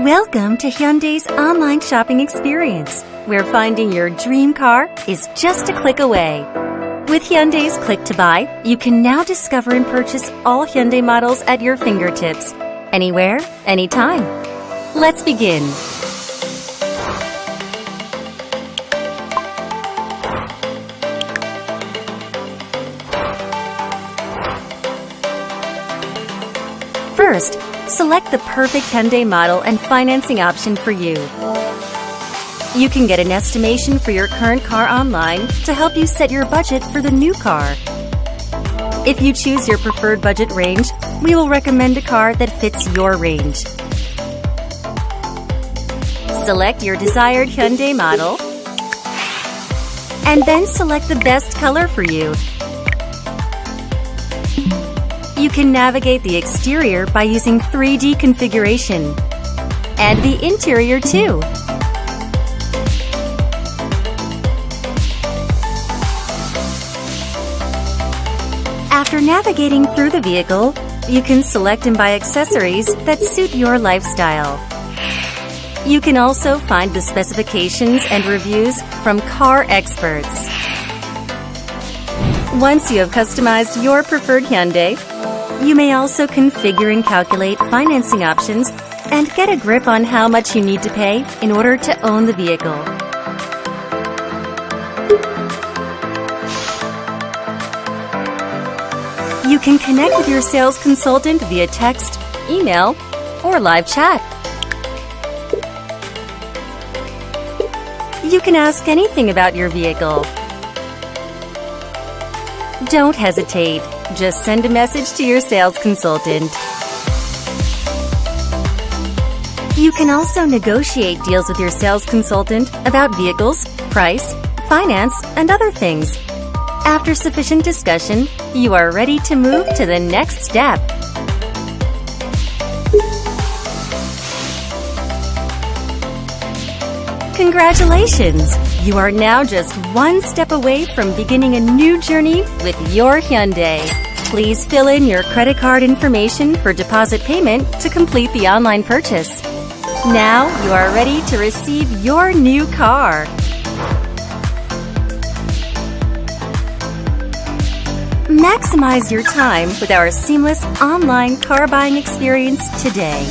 Welcome to Hyundai's online shopping experience, where finding your dream car is just a click away. With Hyundai's Click to Buy, you can now discover and purchase all Hyundai models at your fingertips, anywhere, anytime. Let's begin. First, select the perfect Hyundai model and financing option for you. You can get an estimation for your current car online to help you set your budget for the new car. If you choose your preferred budget range, we will recommend a car that fits your range. Select your desired Hyundai model, and then select the best color for you. You can navigate the exterior by using 3D configuration, and the interior too. After navigating through the vehicle, you can select and buy accessories that suit your lifestyle. You can also find the specifications and reviews from car experts. Once you have customized your preferred Hyundai, you may also configure and calculate financing options and get a grip on how much you need to pay in order to own the vehicle. You can connect with your sales consultant via text, email, or live chat. You can ask anything about your vehicle. Don't hesitate. Just send a message to your sales consultant. You can also negotiate deals with your sales consultant about vehicles, price, finance, and other things. After sufficient discussion, you are ready to move to the next step. Congratulations! You are now just one step away from beginning a new journey with your Hyundai. Please fill in your credit card information for deposit payment to complete the online purchase. Now you are ready to receive your new car. Maximize your time with our seamless online car buying experience today.